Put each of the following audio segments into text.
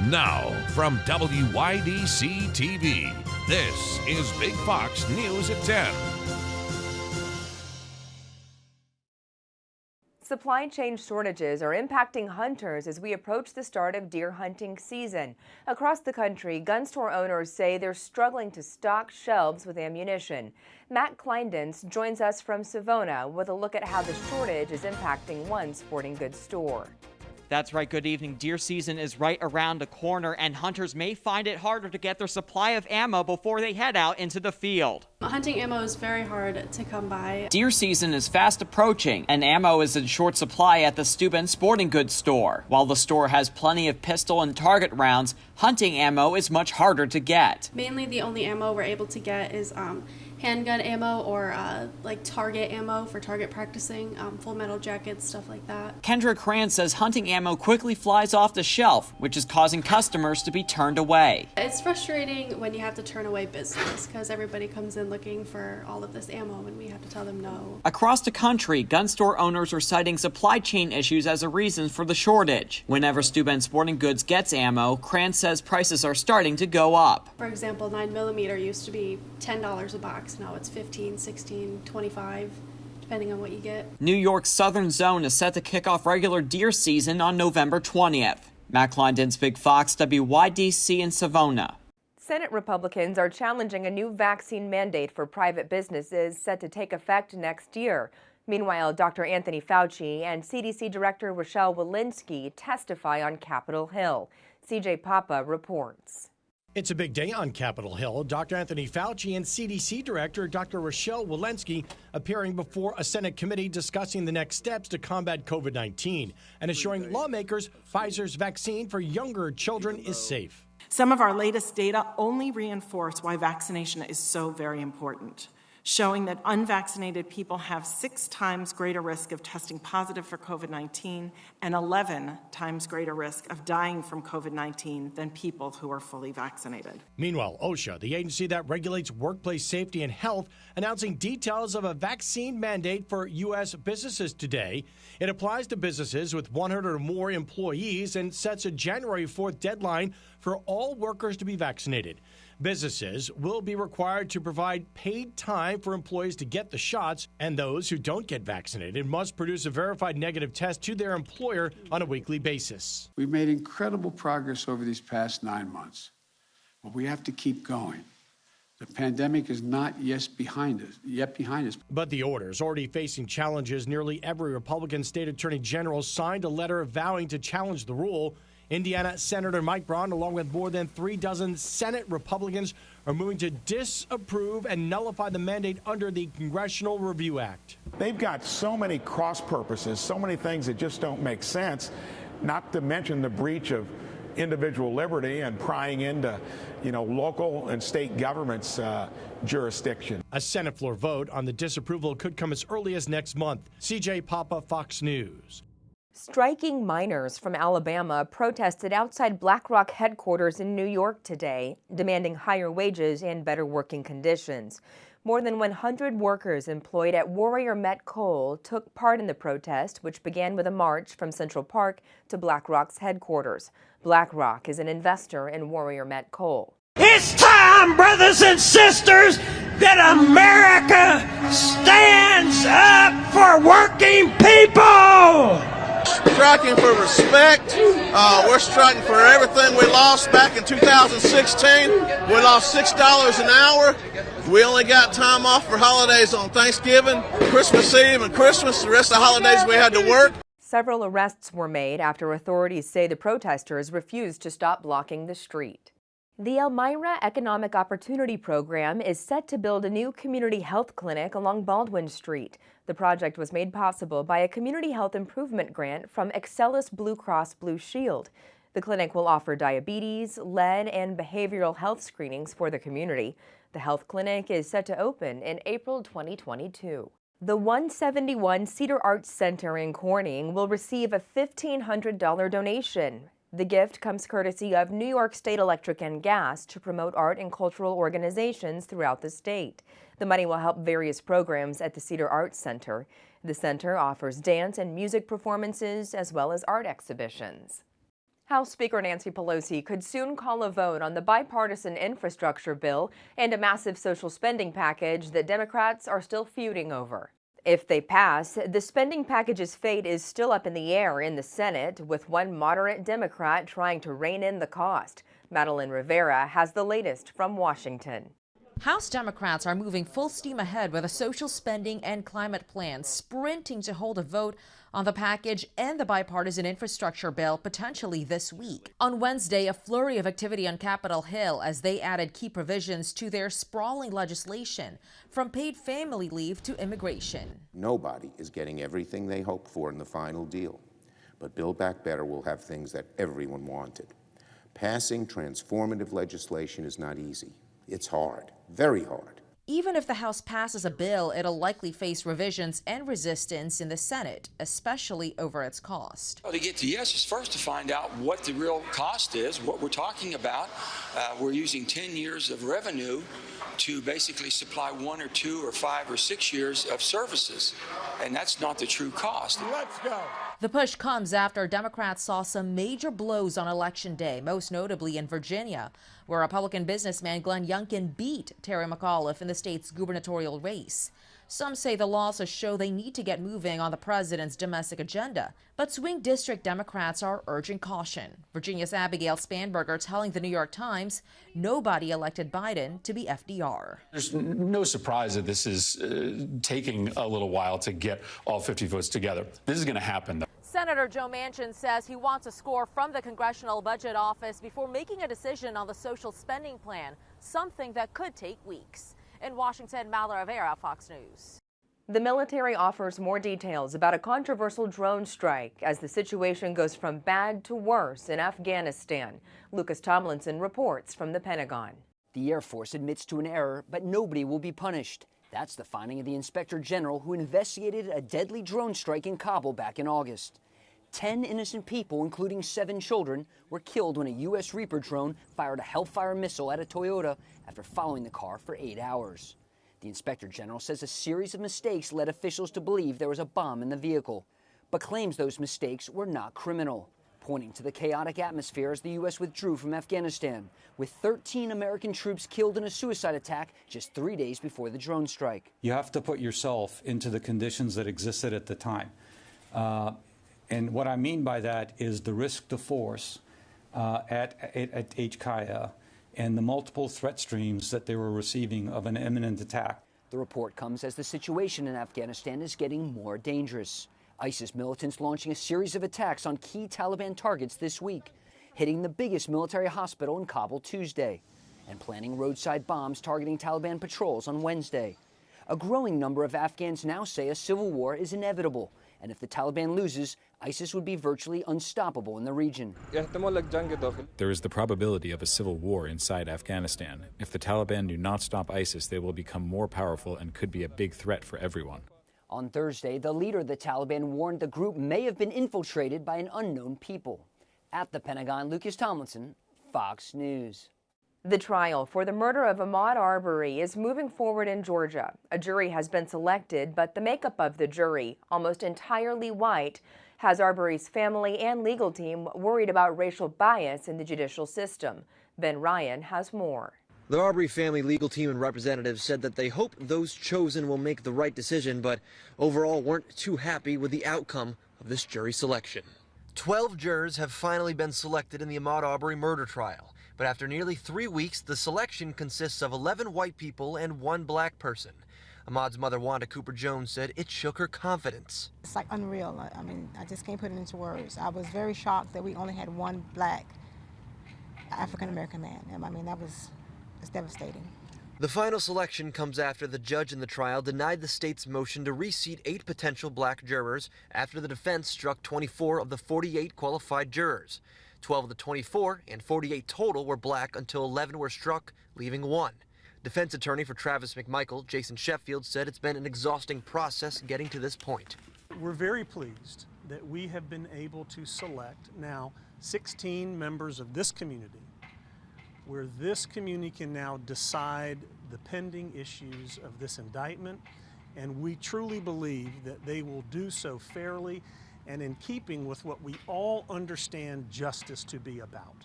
Now, from WYDC TV, this is Big Fox News at 10. Supply chain shortages are impacting hunters as we approach the start of deer hunting season. Across the country, gun store owners say they're struggling to stock shelves with ammunition. Matt Kleindens joins us from Savona with a look at how the shortage is impacting one sporting goods store. That's right. Good evening. Deer season is right around the corner, and hunters may find it harder to get their supply of ammo before they head out into the field. Hunting ammo is very hard to come by. Deer season is fast approaching, and ammo is in short supply at the Steuben Sporting Goods store. While the store has plenty of pistol and target rounds, hunting ammo is much harder to get. Mainly the only ammo we're able to get is handgun ammo or like target ammo for target practicing, full metal jackets, stuff like that. Kendra Cran says hunting ammo quickly flies off the shelf, which is causing customers to be turned away. It's frustrating when you have to turn away business because everybody comes in looking for all of this ammo and we have to tell them no. Across the country, gun store owners are citing supply chain issues as a reason for the shortage. Whenever Steuben Sporting Goods gets ammo, Cran says prices are starting to go up. For example, 9mm used to be $10 a box. Now it's $15, $16, $25, depending on what you get. New York's southern zone is set to kick off regular deer season on November 20th. Matt Kleindens, Big Fox, WYDC in Savona. Senate Republicans are challenging a new vaccine mandate for private businesses set to take effect next year. Meanwhile, Dr. Anthony Fauci and CDC Director Rochelle Walensky testify on Capitol Hill. CJ Papa reports. It's a big day on Capitol Hill. Dr. Anthony Fauci and CDC Director Dr. Rochelle Walensky appearing before a Senate committee discussing the next steps to combat COVID-19 and assuring lawmakers Pfizer's vaccine for younger children is safe. Some of our latest data only reinforce why vaccination is so very important, showing that unvaccinated people have 6 times greater risk of testing positive for COVID-19 and 11 times greater risk of dying from COVID-19 than people who are fully vaccinated. Meanwhile, OSHA, the agency that regulates workplace safety and health, announcing details of a vaccine mandate for U.S. businesses today. It applies to businesses with 100 or more employees and sets a January 4th deadline for all workers to be vaccinated. Businesses will be required to provide paid time for employees to get the shots, and those who don't get vaccinated must produce a verified negative test to their employer on a weekly basis. We've made incredible progress over these past 9 months, but we have to keep going. The pandemic is not yet behind us. But the order is already facing challenges. Nearly every Republican state attorney general signed a letter vowing to challenge the rule. Indiana Senator Mike Braun, along with more than 36 Senate Republicans, are moving to disapprove and nullify the mandate under the Congressional Review Act. They've got so many cross purposes, so many things that just don't make sense, not to mention the breach of individual liberty and prying into, local and state governments' jurisdiction. A Senate floor vote on the disapproval could come as early as next month. CJ Papa, Fox News. Striking miners from Alabama protested outside BlackRock headquarters in New York today, demanding higher wages and better working conditions. More than 100 workers employed at Warrior Met Coal took part in the protest, which began with a march from Central Park to BlackRock's headquarters. BlackRock is an investor in Warrior Met Coal. It's time, brothers and sisters, that America stands up for working people! Striking for respect. We're striking for everything we lost back in 2016. We lost $6 an hour. We only got time off for holidays on Thanksgiving, Christmas Eve, and Christmas. The rest of the holidays we had to work. Several arrests were made after authorities say the protesters refused to stop blocking the street. The Elmira Economic Opportunity Program is set to build a new community health clinic along Baldwin Street. The project was made possible by a community health improvement grant from Excellus Blue Cross Blue Shield. The clinic will offer diabetes, lead, and behavioral health screenings for the community. The health clinic is set to open in April 2022. The 171 Cedar Arts Center in Corning will receive a $1,500 donation. The gift comes courtesy of New York State Electric and Gas to promote art and cultural organizations throughout the state. The money will help various programs at the Cedar Arts Center. The center offers dance and music performances as well as art exhibitions. House Speaker Nancy Pelosi could soon call a vote on the bipartisan infrastructure bill and a massive social spending package that Democrats are still feuding over. If they pass, the spending package's fate is still up in the air in the Senate, with one moderate Democrat trying to rein in the cost. Madeline Rivera has the latest from Washington. House Democrats are moving full steam ahead with a social spending and climate plan, sprinting to hold a vote on the package and the bipartisan infrastructure bill potentially this week. On Wednesday, a flurry of activity on Capitol Hill as they added key provisions to their sprawling legislation, from paid family leave to immigration. Nobody is getting everything they hoped for in the final deal, but Build Back Better will have things that everyone wanted. Passing transformative legislation is not easy. It's hard, very hard. Even if the House passes a bill, it'll likely face revisions and resistance in the Senate, especially over its cost. Well, to get to yes is first to find out what the real cost is, what we're talking about. We're using 10 years of revenue to basically supply 1 or 2 or 5 or 6 years of services, and that's not the true cost. Let's go. The push comes after Democrats saw some major blows on Election Day, most notably in Virginia, where Republican businessman Glenn Youngkin beat Terry McAuliffe in the state's gubernatorial race. Some say the losses show they need to get moving on the president's domestic agenda, but swing district Democrats are urging caution. Virginia's Abigail Spanberger telling the New York Times nobody elected Biden to be FDR. There's no surprise that this is taking a little while to get all 50 votes together. This is going to happen, though. Senator Joe Manchin says he wants a score from the Congressional Budget Office before making a decision on the social spending plan, something that could take weeks. In Washington, Madeline Rivera, Fox News. The military offers more details about a controversial drone strike as the situation goes from bad to worse in Afghanistan. Lucas Tomlinson reports from the Pentagon. The Air Force admits to an error, but nobody will be punished. That's the finding of the Inspector General who investigated a deadly drone strike in Kabul back in August. 10 innocent people, including 7 children, were killed when a U.S. Reaper drone fired a Hellfire missile at a Toyota after following the car for 8 hours. The Inspector General says a series of mistakes led officials to believe there was a bomb in the vehicle, but claims those mistakes were not criminal, pointing to the chaotic atmosphere as the U.S. withdrew from Afghanistan, with 13 American troops killed in a suicide attack just 3 days before the drone strike. You have to put yourself into the conditions that existed at the time. And what I mean by that is the risk to force at HKIA and the multiple threat streams that they were receiving of an imminent attack. The report comes as the situation in Afghanistan is getting more dangerous. ISIS militants launching a series of attacks on key Taliban targets this week, hitting the biggest military hospital in Kabul Tuesday, and planning roadside bombs targeting Taliban patrols on Wednesday. A growing number of Afghans now say a civil war is inevitable, and if the Taliban loses, ISIS would be virtually unstoppable in the region. There is the probability of a civil war inside Afghanistan. If the Taliban do not stop ISIS, they will become more powerful and could be a big threat for everyone. On Thursday, the leader of the Taliban warned the group may have been infiltrated by an unknown people. At the Pentagon, Lucas Tomlinson, Fox News. The trial for the murder of Ahmaud Arbery is moving forward in Georgia. A jury has been selected, but the makeup of the jury, almost entirely white, has Arbery's family and legal team worried about racial bias in the judicial system. Ben Ryan has more. The Arbery family legal team and representatives said that they hope those chosen will make the right decision, but overall weren't too happy with the outcome of this jury selection. 12 jurors have finally been selected in the Ahmaud Arbery murder trial. But after nearly 3 weeks, the selection consists of 11 white people and 1 black person. Ahmaud's mother, Wanda Cooper Jones, said it shook her confidence. It's like unreal. I mean, I just can't put it into words. I was very shocked that we only had 1 black African-American man. I mean, it's devastating. The final selection comes after the judge in the trial denied the state's motion to reseat 8 potential black jurors after the defense struck 24 of the 48 qualified jurors. 12 of the 24 and 48 total were black until 11 were struck, leaving 1. Defense attorney for Travis McMichael, Jason Sheffield, said it's been an exhausting process getting to this point. We're very pleased that we have been able to select now 16 members of this community, where this community can now decide the pending issues of this indictment, and we truly believe that they will do so fairly and in keeping with what we all understand justice to be about.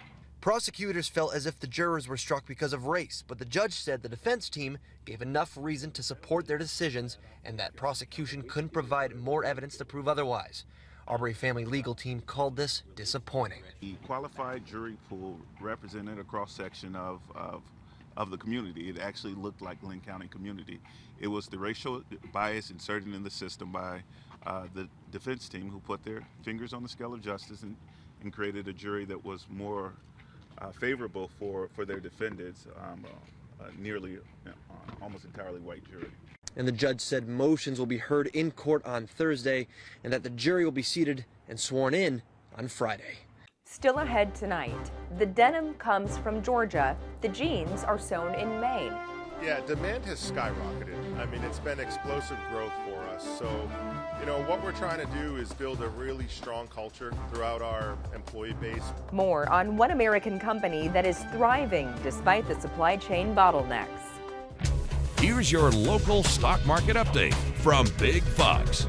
Prosecutors felt as if the jurors were struck because of race, but the judge said the defense team gave enough reason to support their decisions and that prosecution couldn't provide more evidence to prove otherwise. Arbery family legal team called this disappointing. The qualified jury pool represented a cross-section of the community. It actually looked like Linn County community. It was the racial bias inserted in the system by the defense team who put their fingers on the scale of justice and created a jury that was more favorable for their defendants, nearly almost entirely white jury. And the judge said motions will be heard in court on Thursday and that the jury will be seated and sworn in on Friday. Still ahead tonight, the denim comes from Georgia. The jeans are sewn in Maine. Yeah, demand has skyrocketed. I mean, it's been explosive growth for us. So, what we're trying to do is build a really strong culture throughout our employee base. More on one American company that is thriving despite the supply chain bottlenecks. Here's your local stock market update from Big Fox.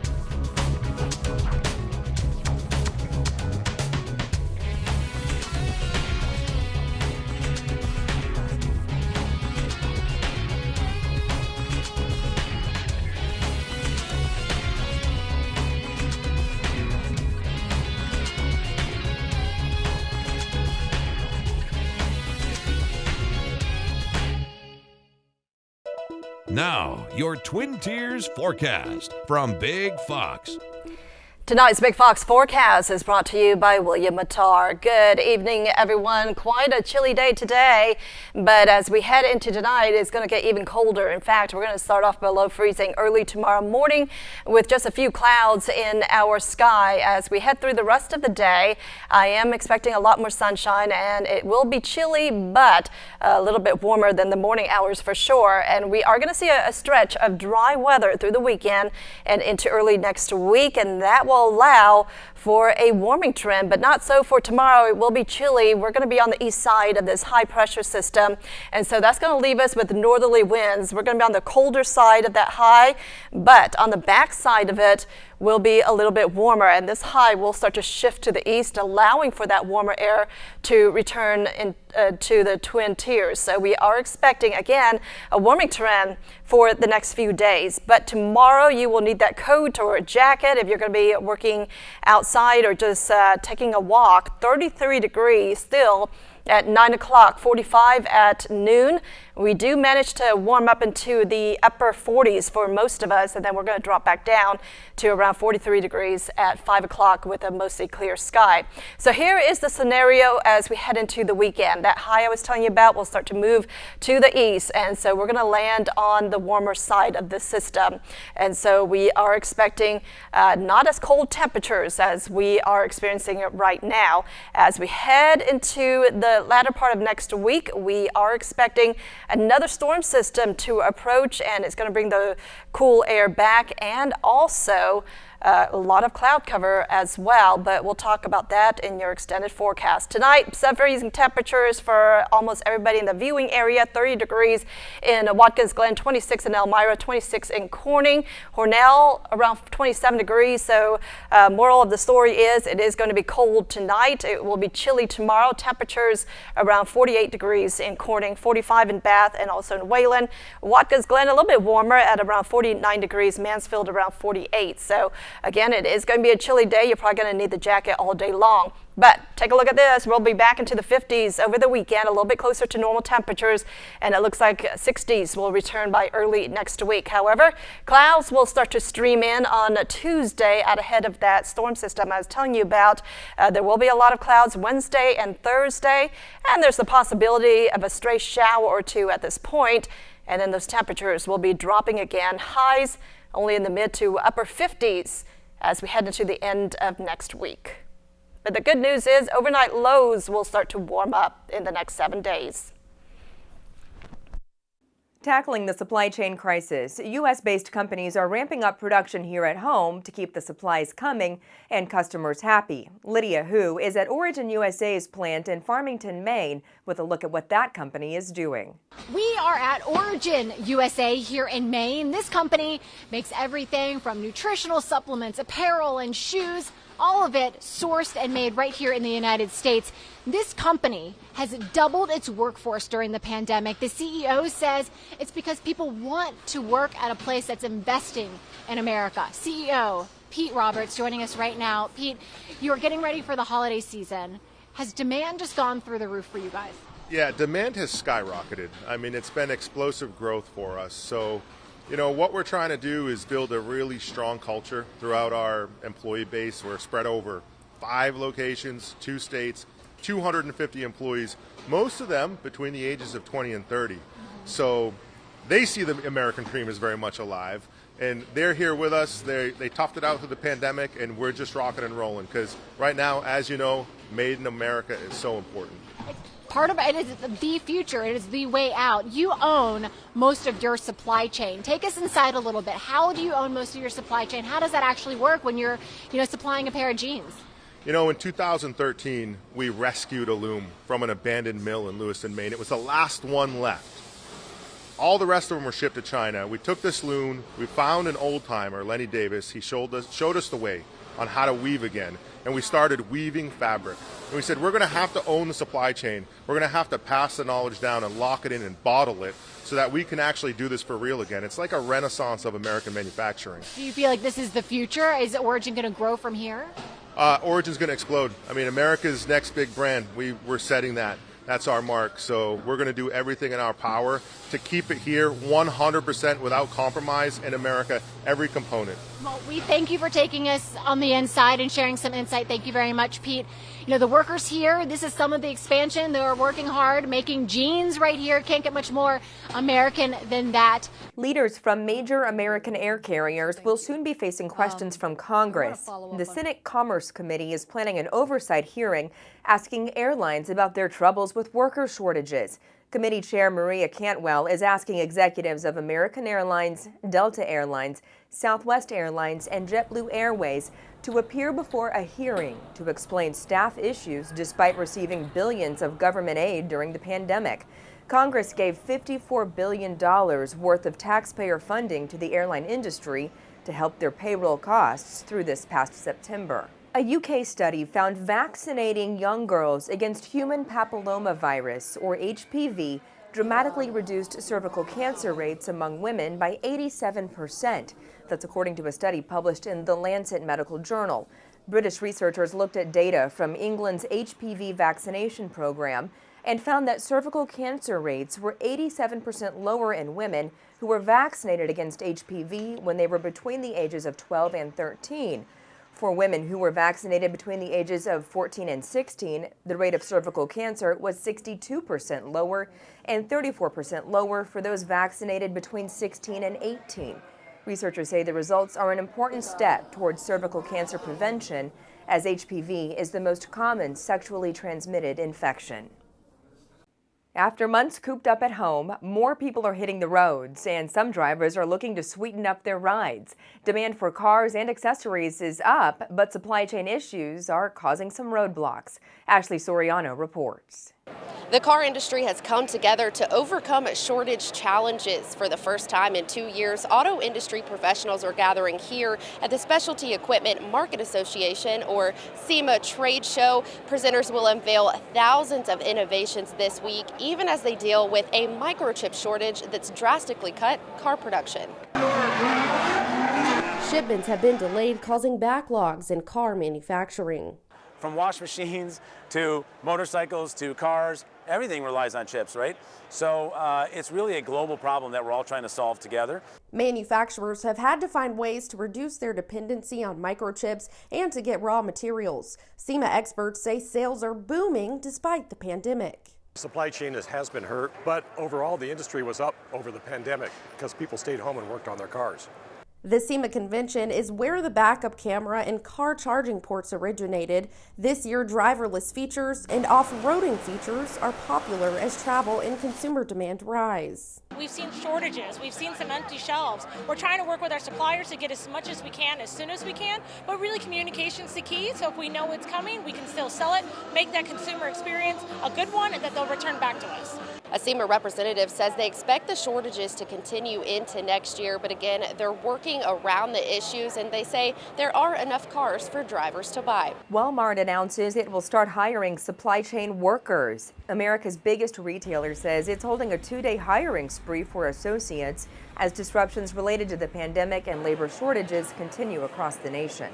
Now, your Twin Tiers forecast from Big Fox. Tonight's Big Fox forecast is brought to you by William Mattar. Good evening, everyone. Quite a chilly day today, but as we head into tonight, it's going to get even colder. In fact, we're going to start off below freezing early tomorrow morning with just a few clouds in our sky. As we head through the rest of the day, I am expecting a lot more sunshine, and it will be chilly, but a little bit warmer than the morning hours for sure. And we are going to see a stretch of dry weather through the weekend and into early next week, and that will allow for a warming trend, but not so for tomorrow. It will be chilly. We're going to be on the east side of this high pressure system, and so that's going to leave us with northerly winds. We're going to be on the colder side of that high, but on the back side of it will be a little bit warmer, and this high will start to shift to the east, allowing for that warmer air to return to the Twin Tiers. So we are expecting, again, a warming trend for the next few days. But tomorrow you will need that coat or a jacket if you're going to be working outside or just taking a walk. 33 degrees still at 9 o'clock, 45 at noon. We do manage to warm up into the upper 40s for most of us, and then we're going to drop back down to around 43 degrees at 5 o'clock with a mostly clear sky. So here is the scenario as we head into the weekend. That high I was telling you about will start to move to the east, and so we're going to land on the warmer side of the system. And so we are expecting not as cold temperatures as we are experiencing it right now. As we head into the latter part of next week, we are expecting another storm system to approach, and it's going to bring the cool air back and also a lot of cloud cover as well, but we'll talk about that in your extended forecast. Tonight, sub-freezing temperatures for almost everybody in the viewing area, 30 degrees in Watkins Glen, 26 in Elmira, 26 in Corning. Hornell, around 27 degrees, so moral of the story is it is going to be cold tonight. It will be chilly tomorrow. Temperatures around 48 degrees in Corning, 45 in Bath, and also in Wayland. Watkins Glen, a little bit warmer at around 49 degrees. Mansfield, around 48. So again, it is going to be a chilly day. You're probably going to need the jacket all day long. But take a look at this. We'll be back into the 50s over the weekend, a little bit closer to normal temperatures, and it looks like 60s will return by early next week. However, clouds will start to stream in on Tuesday out ahead of that storm system I was telling you about. There will be a lot of clouds Wednesday and Thursday, and there's the possibility of a stray shower or two at this point, and then those temperatures will be dropping again. Highs only in the mid to upper 50s as we head into the end of next week. But the good news is overnight lows will start to warm up in the next 7 days. Tackling the supply chain crisis, U.S.-based companies are ramping up production here at home to keep the supplies coming and customers happy. Lydia Hu is at Origin USA's plant in Farmington, Maine, with a look at what that company is doing. We are at Origin USA here in Maine. This company makes everything from nutritional supplements, apparel, and shoes, all of it sourced and made right here in the United States. This company has doubled its workforce during the pandemic. The CEO says it's because people want to work at a place that's investing in America. CEO Pete Roberts joining us right now. Pete, you're getting ready for the holiday season. Has demand just gone through the roof for you guys? Yeah, demand has skyrocketed. I mean, it's been explosive growth for us. So, what we're trying to do is build a really strong culture throughout our employee base. We're spread over 5 locations, 2 states, 250 employees, most of them between the ages of 20 and 30. So they see the American dream is very much alive. And they're here with us. They toughed it out through the pandemic, and we're just rocking and rolling. Because right now, as you know, Made in America is so important. Part of it is the future. It is the way out. You own most of your supply chain. Take us inside a little bit. How do you own most of your supply chain? How does that actually work when you're, supplying a pair of jeans? In 2013, we rescued a loom from an abandoned mill in Lewiston, Maine. It was the last one left. All the rest of them were shipped to China. We took this loom. We found an old timer, Lenny Davis. He showed us the way on how to weave again. And we started weaving fabric. And we said, we're going to have to own the supply chain. We're going to have to pass the knowledge down and lock it in and bottle it so that we can actually do this for real again. It's like a renaissance of American manufacturing. Do you feel like this is the future? Is Origin going to grow from here? Origin's going to explode. I mean, America's next big brand, we're setting that. That's our mark. So we're going to do everything in our power to keep it here 100% without compromise in America, every component. Well, we thank you for taking us on the inside and sharing some insight. Thank you very much, Pete. The workers here, this is some of the expansion. They're working hard, making jeans right here. Can't get much more American than that. Leaders from major American air carriers will soon be facing questions from Congress. The Senate Commerce Committee is planning an oversight hearing asking airlines about their troubles with worker shortages. Committee Chair Maria Cantwell is asking executives of American Airlines, Delta Airlines, Southwest Airlines, and JetBlue Airways to appear before a hearing to explain staff issues despite receiving billions of government aid during the pandemic. Congress gave $54 billion worth of taxpayer funding to the airline industry to help their payroll costs through this past September. A UK study found vaccinating young girls against human papillomavirus, or HPV, dramatically reduced cervical cancer rates among women by 87%. That's according to a study published in The Lancet Medical Journal. British researchers looked at data from England's HPV vaccination program and found that cervical cancer rates were 87% lower in women who were vaccinated against HPV when they were between the ages of 12 and 13. For women who were vaccinated between the ages of 14 and 16, the rate of cervical cancer was 62% lower and 34% lower for those vaccinated between 16 and 18. Researchers say the results are an important step towards cervical cancer prevention, as HPV is the most common sexually transmitted infection. After months cooped up at home, more people are hitting the roads, and some drivers are looking to sweeten up their rides. Demand for cars and accessories is up, but supply chain issues are causing some roadblocks. Ashley Soriano reports. The car industry has come together to overcome shortage challenges. For the first time in 2 years, auto industry professionals are gathering here at the Specialty Equipment Market Association, or SEMA trade show. Presenters will unveil thousands of innovations this week, even as they deal with a microchip shortage that's drastically cut car production. Shipments have been delayed, causing backlogs in car manufacturing. From wash machines to motorcycles to cars, everything relies on chips, right? So it's really a global problem that we're all trying to solve together. Manufacturers have had to find ways to reduce their dependency on microchips and to get raw materials. SEMA experts say sales are booming despite the pandemic. Supply chain has been hurt, but overall the industry was up over the pandemic because people stayed home and worked on their cars. The SEMA convention is where the backup camera and car charging ports originated. This year, driverless features and off-roading features are popular as travel and consumer demand rise. We've seen shortages. We've seen some empty shelves. We're trying to work with our suppliers to get as much as we can, as soon as we can, but really communication's the key. So if we know it's coming, we can still sell it, make that consumer experience a good one, and that they'll return back to us. A SEMA representative says they expect the shortages to continue into next year, but again, they're working around the issues and they say there are enough cars for drivers to buy. Walmart announces it will start hiring supply chain workers. America's biggest retailer says it's holding a 2-day hiring spree for associates as disruptions related to the pandemic and labor shortages continue across the nation.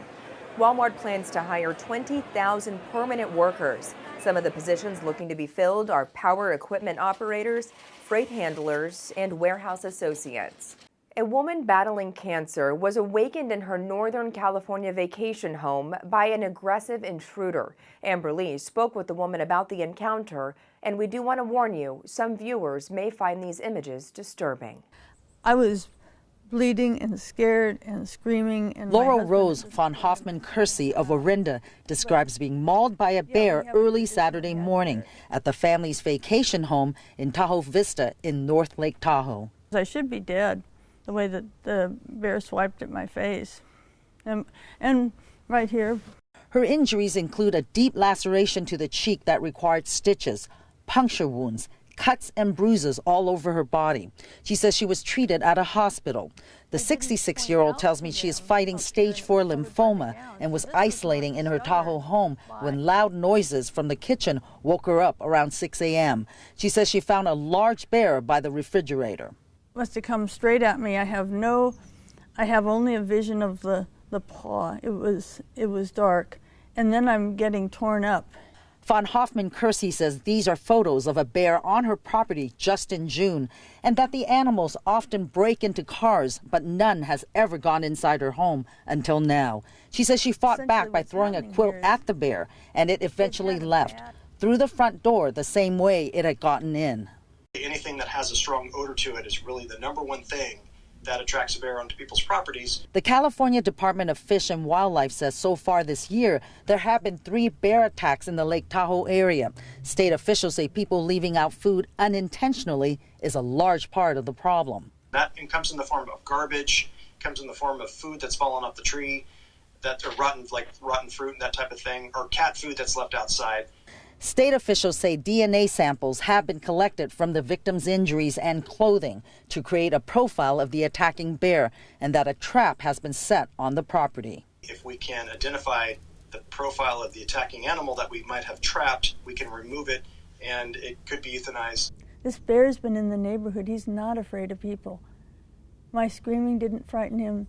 Walmart plans to hire 20,000 permanent workers. Some of the positions looking to be filled are power equipment operators, freight handlers, and warehouse associates. A woman battling cancer was awakened in her Northern California vacation home by an aggressive intruder. Amber Lee spoke with the woman about the encounter, and we do want to warn you, some viewers may find these images disturbing. I was bleeding and scared and screaming. And Laurel Rose von Hoffman-Kersey of Orinda describes being mauled by a bear early Saturday morning at the family's vacation home in Tahoe Vista in North Lake Tahoe. I should be dead, the way that the bear swiped at my face. And right here. Her injuries include a deep laceration to the cheek that required stitches, puncture wounds, cuts and bruises all over her body. She says she was treated at a hospital. The 66-year-old tells me she is fighting stage 4 lymphoma and was isolating in her Tahoe home when loud noises from the kitchen woke her up around 6 a.m. She says she found a large bear by the refrigerator. Must have come straight at me. I have only a vision of the paw. It was dark. And then I'm getting torn up. Von Hoffman-Kersey says these are photos of a bear on her property just in June, and that the animals often break into cars, but none has ever gone inside her home until now. She says she fought back by throwing a quilt at the bear, and it eventually left through the front door the same way it had gotten in. Anything that has a strong odor to it is really the number one thing that attracts a bear onto people's properties. The California Department of Fish and Wildlife says so far this year there have been 3 bear attacks in the Lake Tahoe area. State officials say people leaving out food unintentionally is a large part of the problem. That comes in the form of garbage, comes in the form of food that's fallen off the tree, that are rotten, like rotten fruit and that type of thing, or cat food that's left outside. State officials say DNA samples have been collected from the victim's injuries and clothing to create a profile of the attacking bear, and that a trap has been set on the property. If we can identify the profile of the attacking animal that we might have trapped, we can remove it and it could be euthanized. This bear's been in the neighborhood. He's not afraid of people. My screaming didn't frighten him.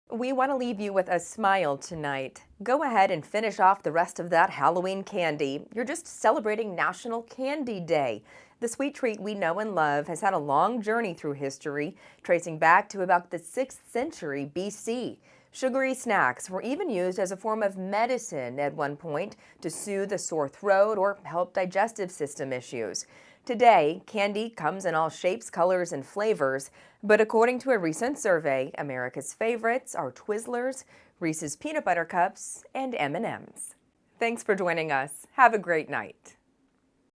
We want to leave you with a smile tonight. Go ahead and finish off the rest of that Halloween candy. You're just celebrating National Candy Day. The sweet treat we know and love has had a long journey through history, tracing back to about the 6th century BC. Sugary snacks were even used as a form of medicine at one point to soothe a sore throat or help digestive system issues. Today, candy comes in all shapes, colors, and flavors, but according to a recent survey, America's favorites are Twizzlers, Reese's Peanut Butter Cups, and M&Ms. Thanks for joining us. Have a great night.